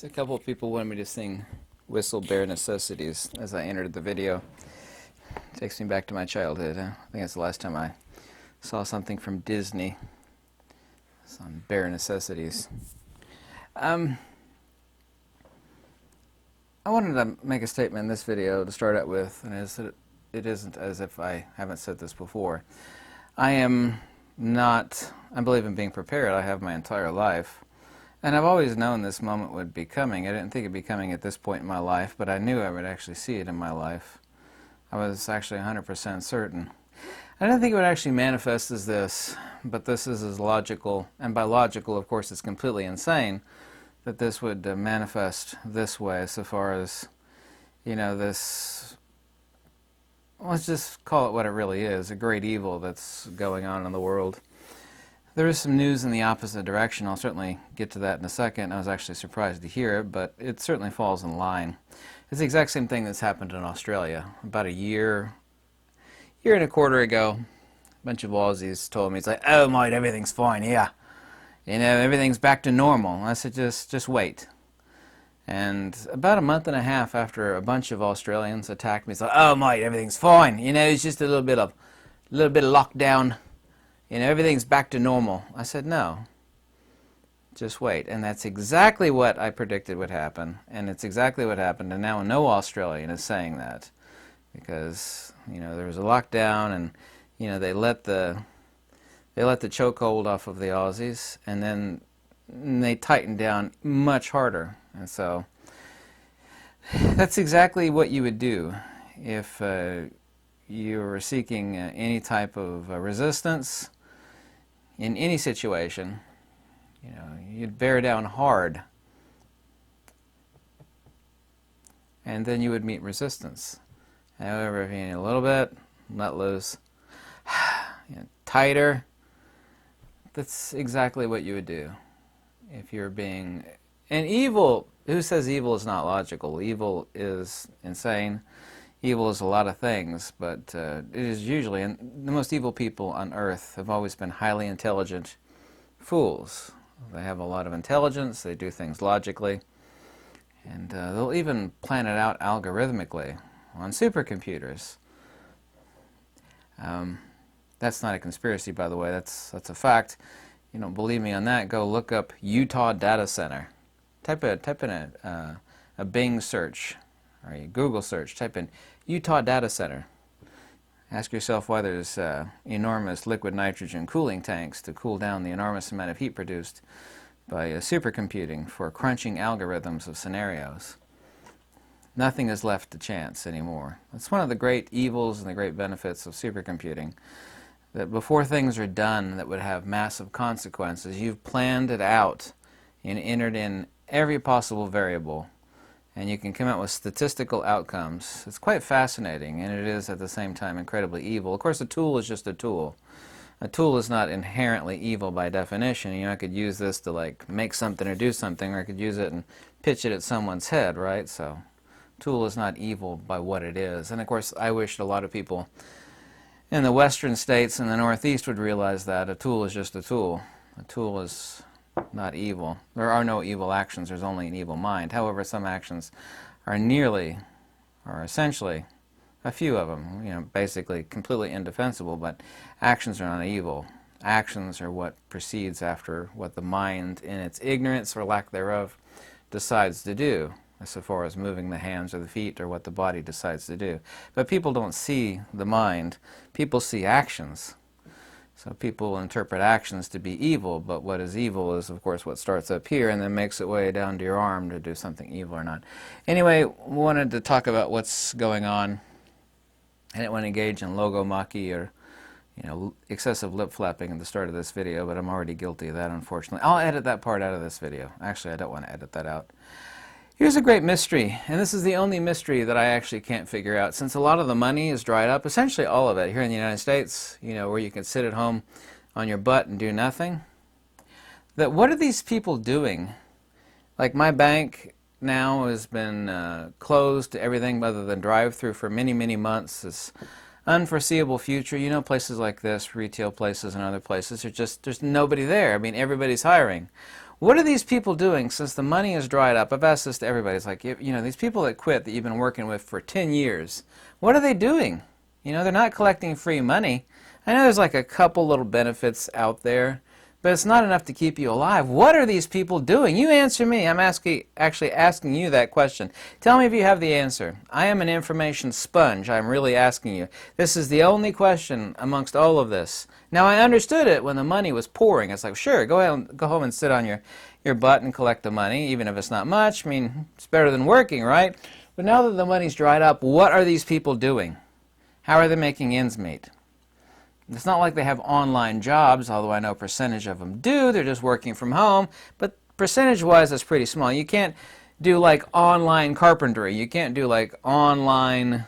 So a couple of people wanted me to sing Whistle Bare Necessities as I entered the video. It takes me back to my childhood. I think that's the last time I saw something from Disney. It's on bare necessities. I wanted to make a statement in this video to start out with, and it isn't as if I haven't said this before. I believe in being prepared. I have my entire life. And I've always known this moment would be coming. I didn't think it'd be coming at this point in my life, but I knew I would actually see it in my life. I was actually 100% certain. I didn't think it would actually manifest as this, but this is as logical, and by logical, of course, it's completely insane, that this would manifest this way so far as, this, let's just call it what it really is, a great evil that's going on in the world. There is some news in the opposite direction. I'll certainly get to that in a second. I was actually surprised to hear it, but it certainly falls in line. It's the exact same thing that's happened in Australia. About a year and a quarter ago, a bunch of Aussies told me, it's like, oh mate, everything's fine, yeah. Everything's back to normal. I said, just wait. And about a month and a half after a bunch of Australians attacked me, it's like, oh mate, everything's fine. It's just a little bit of lockdown. Everything's back to normal. I said, no, just wait. And that's exactly what I predicted would happen, and it's exactly what happened, and now no Australian is saying that, because, there was a lockdown, and, they let the chokehold off of the Aussies, and then they tightened down much harder. And so that's exactly what you would do if you were seeking any type of resistance in any situation. You'd bear down hard, and then you would meet resistance. However, if you need a little bit, let loose, tighter, that's exactly what you would do if you're being... And evil, who says evil is not logical? Evil is insane. Evil is a lot of things, but it is usually, and the most evil people on earth have always been highly intelligent fools. They have a lot of intelligence, they do things logically, and they'll even plan it out algorithmically on supercomputers. That's not a conspiracy, by the way, that's a fact. You don't believe me on that, go look up Utah Data Center. Type in a Bing search, or a Google search, type in Utah Data Center. Ask yourself why there's enormous liquid nitrogen cooling tanks to cool down the enormous amount of heat produced by supercomputing for crunching algorithms of scenarios. Nothing is left to chance anymore. That's one of the great evils and the great benefits of supercomputing, that before things are done that would have massive consequences, you've planned it out and entered in every possible variable, and you can come out with statistical outcomes. It's quite fascinating, and it is at the same time incredibly evil. Of course, a tool is just a tool. A tool is not inherently evil by definition. I could use this to make something or do something, or I could use it and pitch it at someone's head, right? So, tool is not evil by what it is. And of course, I wish a lot of people in the western states and the Northeast would realize that a tool is just a tool. A tool is not evil. There are no evil actions, there's only an evil mind. However, some actions are essentially, a few of them, basically completely indefensible, but actions are not evil. Actions are what proceeds after what the mind, in its ignorance or lack thereof, decides to do, so far as moving the hands or the feet or what the body decides to do. But people don't see the mind, people see actions. So people interpret actions to be evil, but what is evil is, of course, what starts up here and then makes its way down to your arm to do something evil or not. Anyway, wanted to talk about what's going on. I didn't want to engage in logomachy or, excessive lip flapping at the start of this video, but I'm already guilty of that, unfortunately. I'll edit that part out of this video. Actually, I don't want to edit that out. Here's a great mystery, and this is the only mystery that I actually can't figure out. Since a lot of the money is dried up, essentially all of it, here in the United States, where you can sit at home on your butt and do nothing, that what are these people doing? Like my bank now has been closed to everything other than drive-through for many, many months. This unforeseeable future, places like this, retail places and other places, there's nobody there. I mean, everybody's hiring. What are these people doing since the money has dried up? I've asked this to everybody. It's like, these people that quit that you've been working with for 10 years, what are they doing? They're not collecting free money. I know there's like a couple little benefits out there, but it's not enough to keep you alive. What are these people doing? You answer me. I'm actually asking you that question. Tell me if you have the answer. I am an information sponge. I'm really asking you. This is the only question amongst all of this. Now, I understood it when the money was pouring. It's like, sure, go home and sit on your butt and collect the money, even if it's not much. I mean, it's better than working, right? But now that the money's dried up, what are these people doing? How are they making ends meet? It's not like they have online jobs, although I know a percentage of them do. They're just working from home. But percentage-wise, that's pretty small. You can't do like online carpentry. You can't do like online,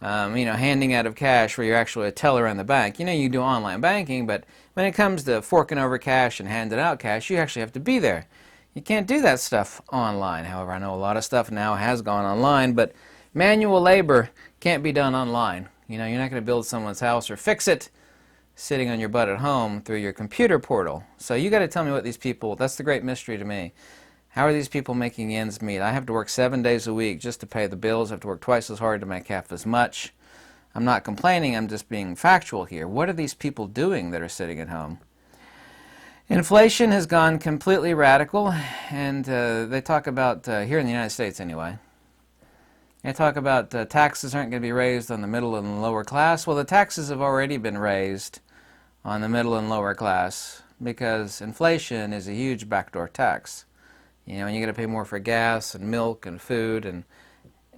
handing out of cash where you're actually a teller in the bank. You do online banking, but when it comes to forking over cash and handing out cash, you actually have to be there. You can't do that stuff online. However, I know a lot of stuff now has gone online, but manual labor can't be done online. You're not going to build someone's house or fix it sitting on your butt at home through your computer portal. So you got to tell me what these people, that's the great mystery to me. How are these people making ends meet? I have to work 7 days a week just to pay the bills. I have to work twice as hard to make half as much. I'm not complaining, I'm just being factual here. What are these people doing that are sitting at home? Inflation has gone completely radical, and they talk about, here in the United States anyway, they talk about taxes aren't going to be raised on the middle and lower class. Well, the taxes have already been raised on the middle and lower class because inflation is a huge backdoor tax. And you got to pay more for gas and milk and food and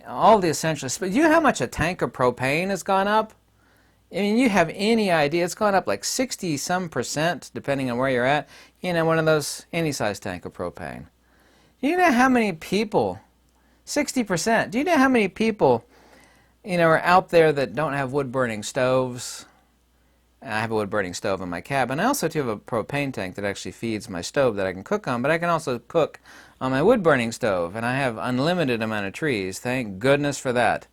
all the essentials. But do you know how much a tank of propane has gone up? I mean, you have any idea? It's gone up like 60-some% depending on where you're at. One of those, any size tank of propane. Do you know how many people, 60%, do you know how many people, are out there that don't have wood-burning stoves? I have a wood-burning stove in my cabin. I also have a propane tank that actually feeds my stove that I can cook on, but I can also cook on my wood-burning stove, and I have unlimited amount of trees. Thank goodness for that.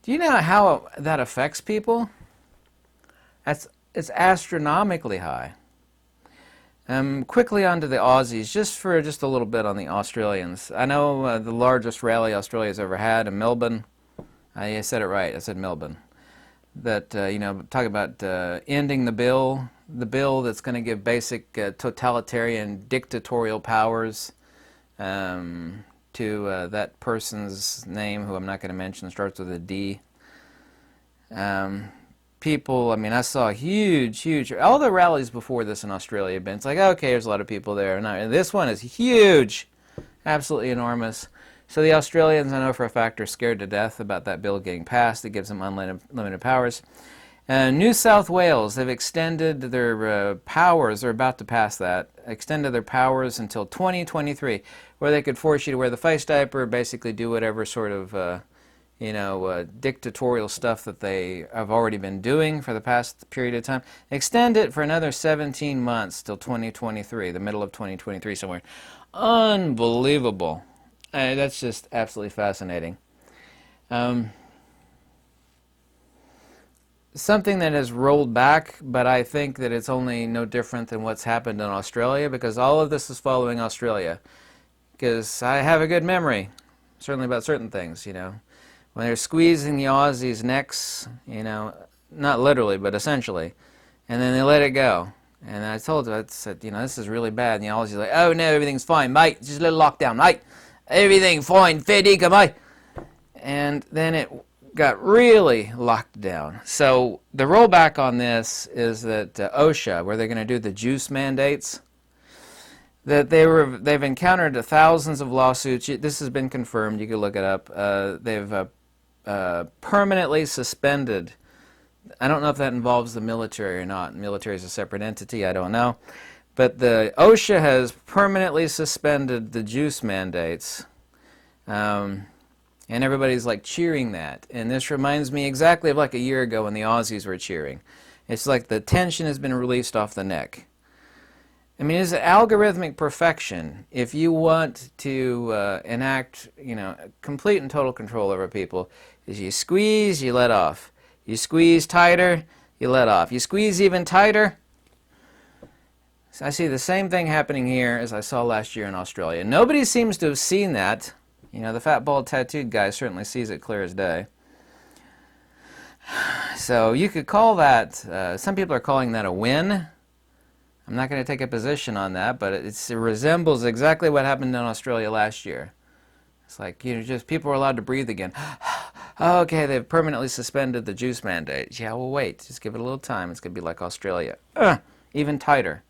Do you know how that affects people? It's astronomically high. Quickly on to the Aussies, just a little bit on the Australians. I know the largest rally Australia's ever had in Melbourne. I said it right. I said Melbourne. That, talk about ending the bill that's going to give basic totalitarian dictatorial powers to that person's name, who I'm not going to mention, starts with a D. People, I saw huge, all the rallies before this in Australia have been, it's like, okay, there's a lot of people there. No, this one is huge, absolutely enormous. So the Australians, I know for a fact, are scared to death about that bill getting passed. It gives them unlimited powers. New South Wales, they've extended their powers, they're about to pass that, extended their powers until 2023, where they could force you to wear the face diaper, basically do whatever sort of, dictatorial stuff that they have already been doing for the past period of time. Extend it for another 17 months till 2023, the middle of 2023 somewhere. Unbelievable. That's just absolutely fascinating. Something that has rolled back, but I think that it's only no different than what's happened in Australia, because all of this is following Australia. Because I have a good memory, certainly about certain things, When they're squeezing the Aussies' necks, not literally, but essentially, and then they let it go. And I told them, I said, this is really bad. And the Aussies are like, oh no, everything's fine, mate. Just a little lockdown, mate. Everything fine, fair dinkum, mate. And then it got really locked down. So the rollback on this is that OSHA, where they're going to do the juice mandates, that they've encountered thousands of lawsuits. This has been confirmed. You can look it up. They've permanently suspended. I don't know if that involves the military or not. Military is a separate entity. I don't know. But the OSHA has permanently suspended the juice mandates. And everybody's like cheering that. And this reminds me exactly of like a year ago when the Aussies were cheering. It's like the tension has been released off the neck. It's algorithmic perfection. If you want to enact, complete and total control over people, is you squeeze, you let off. You squeeze tighter, you let off. You squeeze even tighter. I see the same thing happening here as I saw last year in Australia. Nobody seems to have seen that. You know, the fat, bald, tattooed guy certainly sees it clear as day. So you could call that, some people are calling that a win. I'm not going to take a position on that, but it resembles exactly what happened in Australia last year. It's like, you know, just people are allowed to breathe again. Oh, okay, they've permanently suspended the juice mandate. Yeah, well, wait, just give it a little time. It's going to be like Australia. Even tighter.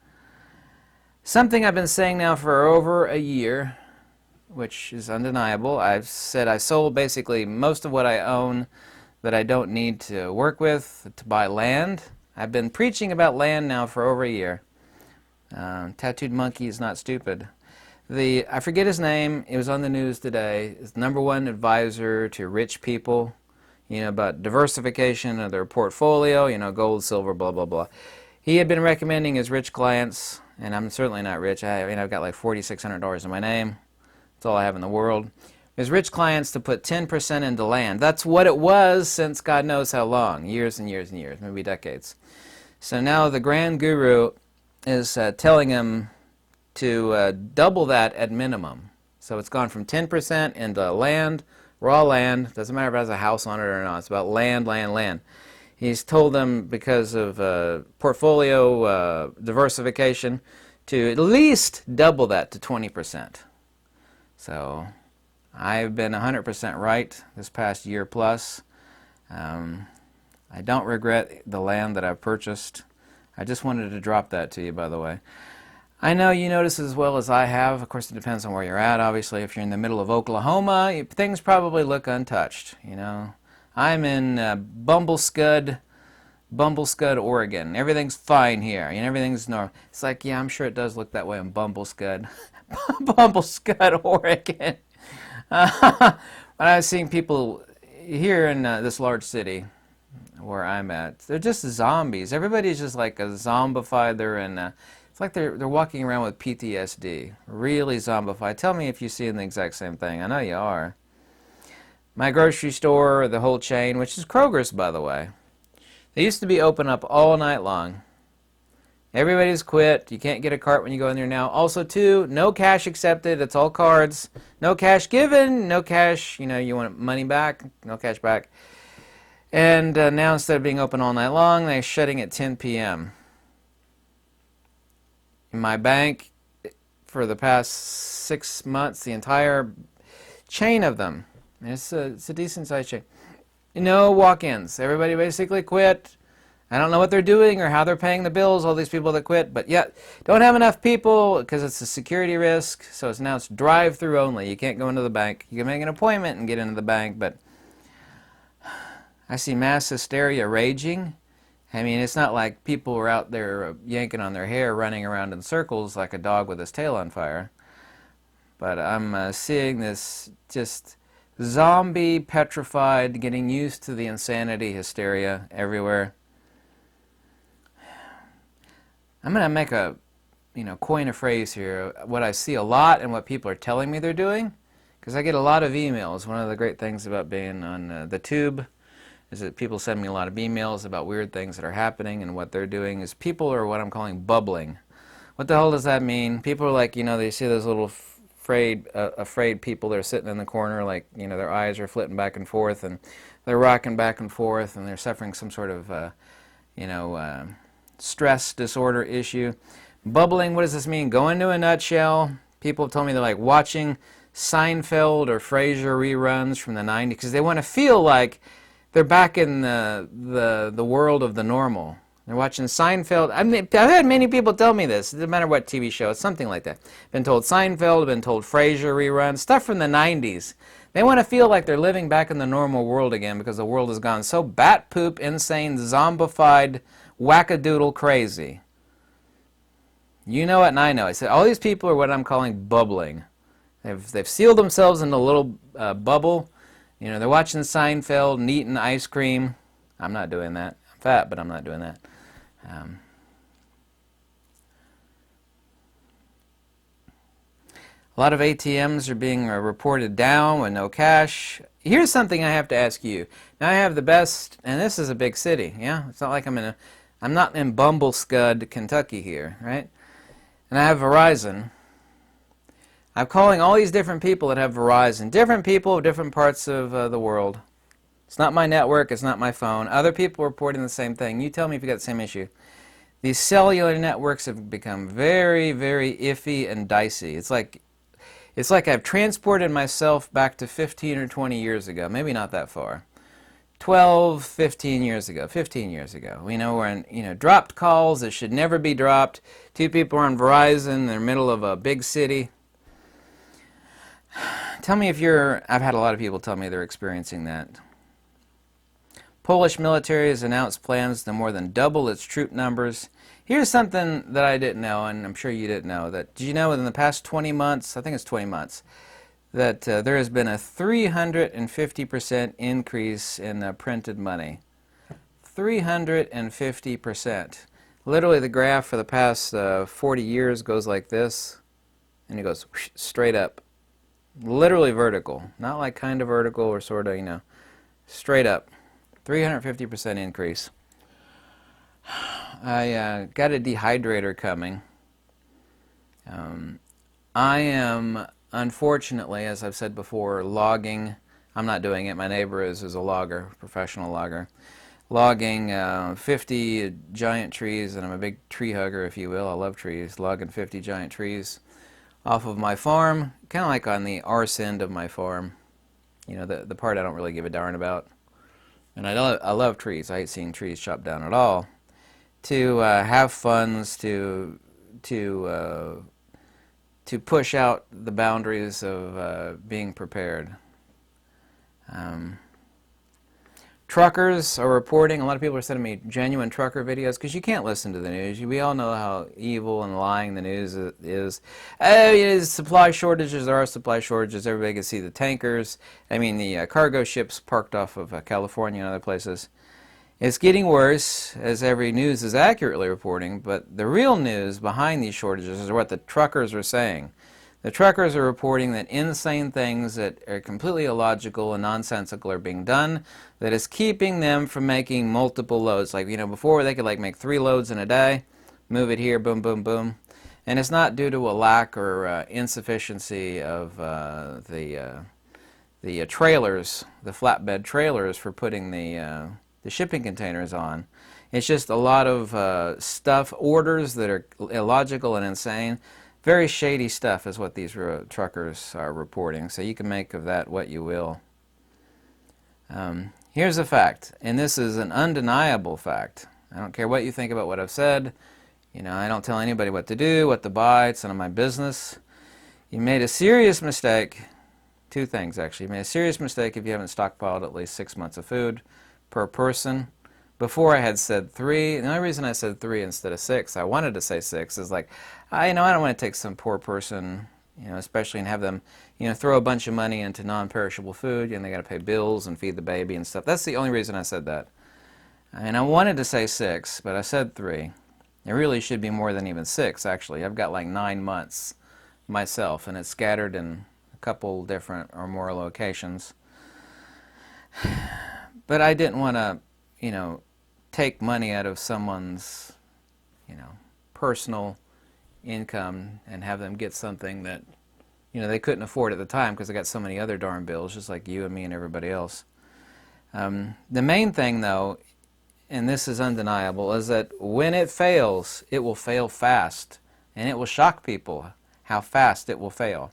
Something I've been saying now for over a year, which is undeniable. I've said I sold basically most of what I own that I don't need to work with to buy land. I've been preaching about land now for over a year. Tattooed Monkey is not stupid. I forget his name, it was on the news today, is the #1 advisor to rich people, you know, about diversification of their portfolio, you know, gold, silver, blah, blah, blah. He had been recommending his rich clients, and I'm certainly not rich. I've got like $4,600 in my name. That's all I have in the world. His rich clients to put 10% into land. That's what it was since God knows how long, years and years and years, maybe decades. So now the grand guru is telling him to double that at minimum. So it's gone from 10% into land, raw land. Doesn't matter if it has a house on it or not. It's about land, land, land. He's told them because of portfolio diversification to at least double that to 20%. So I've been 100% right this past year plus. I don't regret the land that I've purchased. I just wanted to drop that to you, by the way. I know you notice as well as I have. Of course, it depends on where you're at. Obviously, if you're in the middle of Oklahoma, things probably look untouched. You know, I'm in Bumblescud, Oregon. Everything's fine here. You know, everything's normal. It's like, yeah, I'm sure it does look that way in Bumblescud, Bumblescud, Oregon. When I was seeing people here in this large city where I'm at, they're just zombies. Everybody's just like a zombified. They're in. It's like they're walking around with PTSD. Really zombified. Tell me if you're seeing the exact same thing. I know you are. My grocery store, the whole chain, which is Kroger's, by the way, they used to be open up all night long. Everybody's quit. You can't get a cart when you go in there now. Also, too, no cash accepted. It's all cards. No cash given. No cash, you know, you want money back. No cash back. And now instead of being open all night long, they're shutting at 10 p.m. In my bank, for the past 6 months, the entire chain of them, it's a decent-sized chain. No walk-ins. Everybody basically quit. I don't know what they're doing or how they're paying the bills, all these people that quit, but yeah, don't have enough people because it's a security risk, so now it's drive-through only. You can't go into the bank. You can make an appointment and get into the bank, but I see mass hysteria raging. I mean, it's not like people are out there yanking on their hair, running around in circles like a dog with his tail on fire. But I'm seeing this just zombie, petrified, getting used to the insanity, hysteria everywhere. I'm going to make coin a phrase here, what I see a lot and what people are telling me they're doing, because I get a lot of emails. One of the great things about being on the tube is that people send me a lot of emails about weird things that are happening, and what they're doing is people are what I'm calling bubbling. What the hell does that mean? People are like, you know, they see those little afraid people that are sitting in the corner, like, you know, their eyes are flitting back and forth, and they're rocking back and forth, and they're suffering some sort of, stress disorder issue. Bubbling, what does this mean? Go into a nutshell. People have told me they're like watching Seinfeld or Frasier reruns from the 90s because they want to feel like they're back in the world of the normal. They're watching Seinfeld. I've had many people tell me this. It doesn't matter what TV show. It's something like that. Been told Seinfeld, been told Frasier reruns, stuff from the 90s. They want to feel like they're living back in the normal world again because the world has gone so bat poop, insane, zombified, wackadoodle crazy. You know it and I know it. So all these people are what I'm calling bubbling. They've sealed themselves in a little bubble. You know, they're watching Seinfeld and eating ice cream. I'm not doing that. I'm fat, but I'm not doing that. A lot of ATMs are being reported down with no cash. Here's something I have to ask you. Now I have the best, and this is a big city, yeah? It's not like I'm not in Bumblescud, Kentucky here, right? and I have Verizon. I'm calling all these different people that have Verizon, different people of different parts of the world. It's not my network, it's not my phone. Other people are reporting the same thing. You tell me if you got the same issue. These cellular networks have become very, very iffy and dicey. It's like I've transported myself back to 15 or 20 years ago. Maybe not that far. 12, 15 years ago. 15 years ago. We're in, dropped calls that should never be dropped. Two people are on Verizon. They're in the middle of a big city. Tell me if I've had a lot of people tell me they're experiencing that. Polish military has announced plans to more than double its troop numbers. Here's something that I didn't know, and I'm sure you didn't know. Did you know in the past 20 months, I think it's 20 months, that there has been a 350% increase in printed money? 350%. Literally, the graph for the past 40 years goes like this, and it goes whoosh, straight up. Literally vertical. Not like kind of vertical or sort of, straight up. 350% increase. I got a dehydrator coming. I am, unfortunately, as I've said before, logging. I'm not doing it. My neighbor is a logger, professional logger. Logging 50 giant trees, and I'm a big tree hugger, if you will. I love trees. Logging 50 giant trees off of my farm, kind of like on the arse end of my farm. The part I don't really give a darn about. And I love trees. I hate seeing trees chopped down at all. To have funds to push out the boundaries of being prepared. Truckers are reporting, a lot of people are sending me genuine trucker videos because you can't listen to the news. We all know how evil and lying the news is. Supply shortages, there are supply shortages. Everybody can see the tankers. The cargo ships parked off of California and other places. It's getting worse, as every news is accurately reporting, but the real news behind these shortages is what the truckers are saying. The truckers are reporting that insane things that are completely illogical and nonsensical are being done that is keeping them from making multiple loads. Before they could make 3 loads in a day, move it here, boom, boom, boom. And it's not due to a lack or insufficiency of the trailers, the flatbed trailers for putting the shipping containers on. It's just a lot of orders that are illogical and insane. Very shady stuff is what these truckers are reporting, so you can make of that what you will. Here's a fact, and this is an undeniable fact. I don't care what you think about what I've said. I don't tell anybody what to do, what to buy. It's none of my business. You made a serious mistake. 2 things, actually. You made a serious mistake if you haven't stockpiled at least 6 months of food per person. Before I had said 3. The only reason I said 3 instead of 6, I wanted to say 6, is I don't want to take some poor person, especially and have them, throw a bunch of money into non-perishable food, and they got to pay bills and feed the baby and stuff. That's the only reason I said that. And I wanted to say 6, but I said 3. It really should be more than even 6, actually. I've got 9 months myself, and it's scattered in a couple different or more locations. But I didn't want to, take money out of someone's, personal income and have them get something that, they couldn't afford at the time because they got so many other darn bills, just like you and me and everybody else. The main thing, though, and this is undeniable, is that when it fails, it will fail fast, and it will shock people how fast it will fail.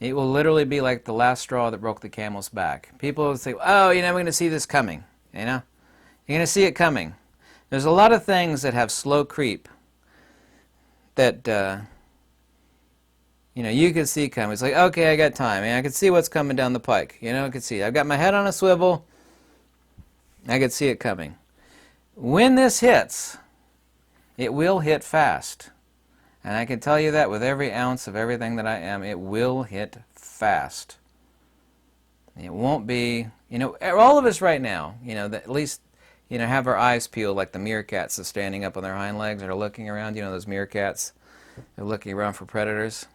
It will literally be like the last straw that broke the camel's back. People will say, oh, we're going to see this coming, You're going to see it coming. There's a lot of things that have slow creep that, you can see coming. It's okay, I got time. I can see what's coming down the pike. I can see it. I've got my head on a swivel. I can see it coming. When this hits, it will hit fast. And I can tell you that with every ounce of everything that I am, it will hit fast. It won't be, all of us right now, that at least, have our eyes peeled like the meerkats that's standing up on their hind legs and are looking around, those meerkats, they're looking around for predators.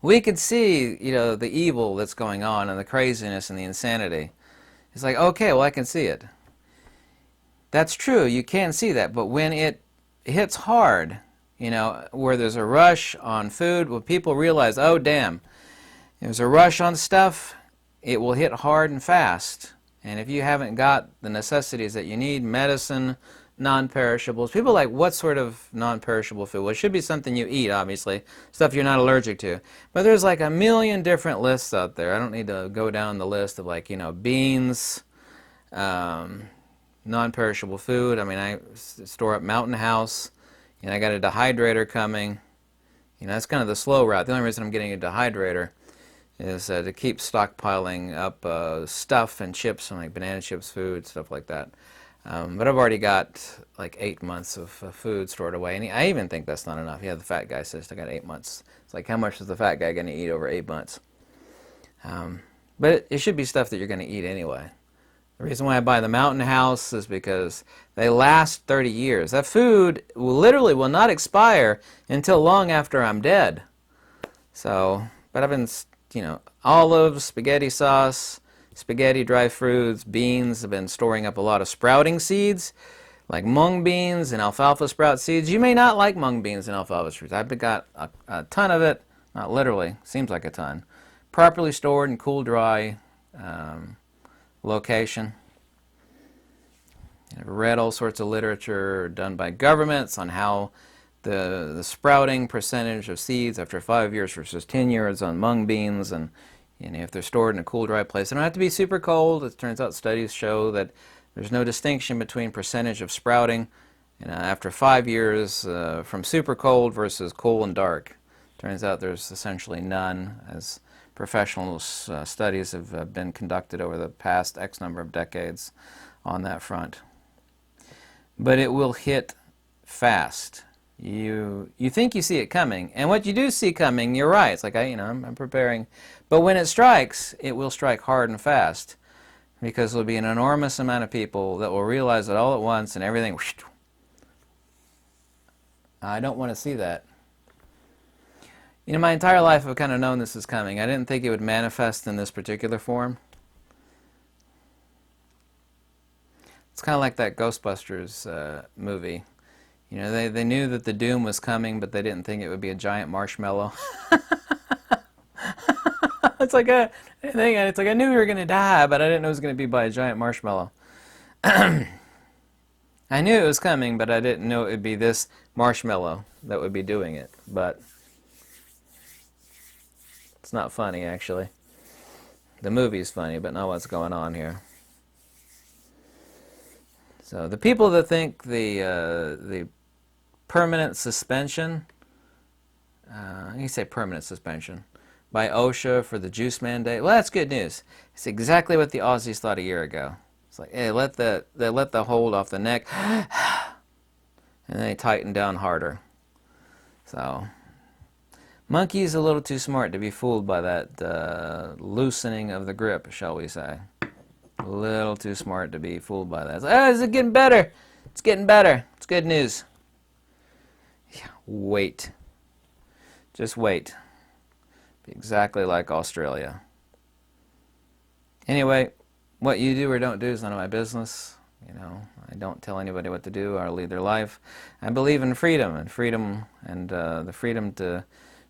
We could see, the evil that's going on and the craziness and the insanity. It's okay, well, I can see it. That's true, you can see that, but when it hits hard, where there's a rush on food, when people realize, oh damn, there's a rush on stuff, it will hit hard and fast. And if you haven't got the necessities that you need, medicine, non-perishables, people are like, what sort of non-perishable food? Well, it should be something you eat, obviously, stuff you're not allergic to. But there's like a million different lists out there. I don't need to go down the list of beans, non-perishable food. I mean, I store up Mountain House, and I got a dehydrator coming. That's kind of the slow route. The only reason I'm getting a dehydrator is to keep stockpiling up stuff and chips, and like banana chips, food, stuff like that. But I've already got like 8 months of food stored away, and I even think that's not enough. Yeah, the fat guy says I got 8 months. It's like, how much is the fat guy going to eat over 8 months? But it should be stuff that you're going to eat anyway. The reason why I buy the Mountain House is because they last 30 years. That food literally will not expire until long after I'm dead. So, but I've been, olives, spaghetti sauce, spaghetti, dry fruits, beans. I've been storing up a lot of sprouting seeds, like mung beans and alfalfa sprout seeds. You may not like mung beans and alfalfa sprouts. I've got a ton of it, not literally, seems like a ton, properly stored in cool, dry location. I've read all sorts of literature done by governments on how the sprouting percentage of seeds after 5 years versus 10 years on mung beans, and if they're stored in a cool, dry place. They don't have to be super cold. It turns out studies show that there's no distinction between percentage of sprouting after 5 years from super cold versus cool and dark. Turns out there's essentially none, as professional studies have been conducted over the past X number of decades on that front. But it will hit fast. You think you see it coming, and what you do see coming, you're right. It's like I'm preparing, but when it strikes, it will strike hard and fast, because there'll be an enormous amount of people that will realize it all at once, and everything. I don't want to see that. My entire life I've kind of known this is coming. I didn't think it would manifest in this particular form. It's kind of like that Ghostbusters movie. They knew that the doom was coming, but they didn't think it would be a giant marshmallow. It's like I knew we were going to die, but I didn't know it was going to be by a giant marshmallow. I knew it was coming, but I didn't know it would be this marshmallow that would be doing it. But it's not funny, actually. The movie's funny, but not what's going on here. So the people that think the permanent suspension, you say permanent suspension, by OSHA for the juice mandate, well, that's good news. It's exactly what the Aussies thought a year ago. It's like, hey, let the hold off the neck, and then they tighten down harder. So, monkey's a little too smart to be fooled by that loosening of the grip, shall we say. A little too smart to be fooled by that. It's like, is it getting better? It's getting better. It's good news. Yeah, wait. Just wait. Be exactly like Australia. Anyway, what you do or don't do is none of my business. I don't tell anybody what to do or lead their life. I believe in freedom, and the freedom to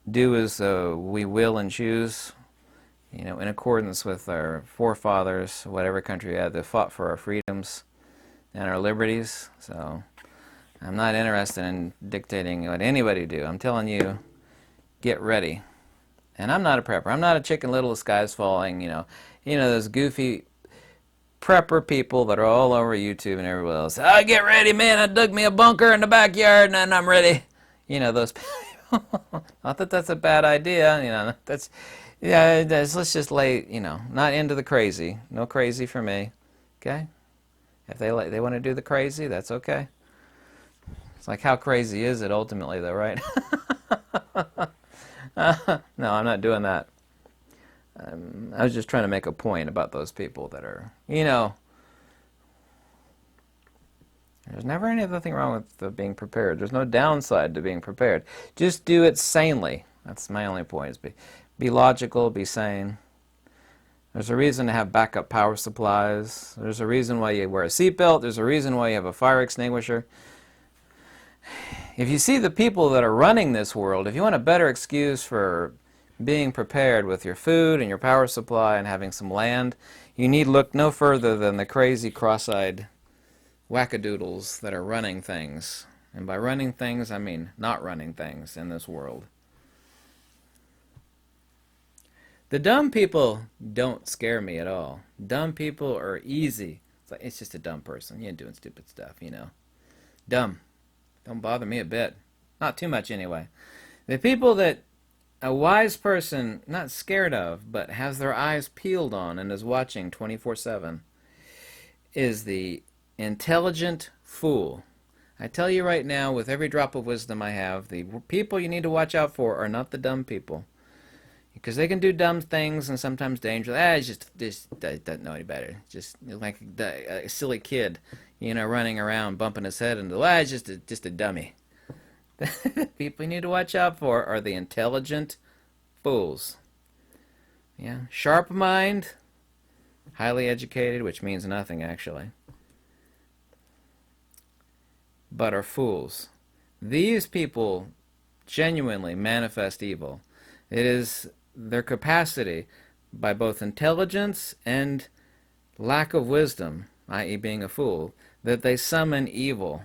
do as we will and choose. In accordance with our forefathers, whatever country we had, they fought for our freedoms and our liberties. So I'm not interested in dictating what anybody do. I'm telling you, get ready. And I'm not a prepper. I'm not a Chicken Little, the sky's falling, those goofy prepper people that are all over YouTube and everywhere else. Get ready, man. I dug me a bunker in the backyard and I'm ready. Those people. Not that that's a bad idea. That's... Yeah, let's just lay, not into the crazy. No crazy for me, okay? If they want to do the crazy, that's okay. It's like, how crazy is it ultimately, though, right? No, I'm not doing that. I was just trying to make a point about those people that are, there's never anything wrong with being prepared. There's no downside to being prepared. Just do it sanely. That's my only point, is be logical, be sane. There's a reason to have backup power supplies. There's a reason why you wear a seatbelt. There's a reason why you have a fire extinguisher. if you see the people that are running this world, if you want a better excuse for being prepared with your food and your power supply and having some land, you need look no further than the crazy cross-eyed wackadoodles that are running things. And by running things, I mean not running things in this world. The dumb people don't scare me at all. Dumb people are easy. It's just a dumb person. You ain't doing stupid stuff, you know. Dumb. Don't bother me a bit. Not too much anyway. The people that a wise person, not scared of, but has their eyes peeled on and is watching 24/7, is the intelligent fool. I tell you right now, with every drop of wisdom I have, the people you need to watch out for are not the dumb people. Because they can do dumb things and sometimes dangerous. It's just doesn't know any better. Just like a silly kid, you know, running around bumping his head into. It's just a dummy. The people you need to watch out for are the intelligent fools. Yeah, sharp mind, highly educated, which means nothing actually, but are fools. These people genuinely manifest evil. It is their capacity, by both intelligence and lack of wisdom, i.e. being a fool, that they summon evil.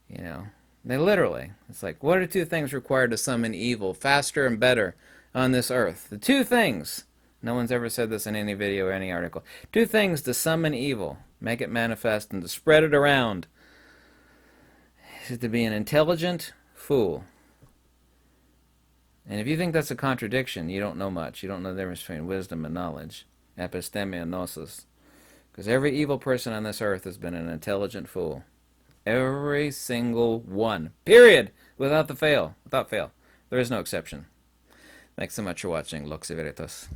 You know, they literally, it's like, what are two things required to summon evil faster and better on this earth? The two things, no one's ever said this in any video or any article, two things to summon evil, make it manifest and to spread it around, is to be an intelligent fool. And if you think that's a contradiction, you don't know much. You don't know the difference between wisdom and knowledge. Episteme and gnosis. Because every evil person on this earth has been an intelligent fool. Every single one. Period. Without fail. There is no exception. Thanks so much for watching. Lux Veritas.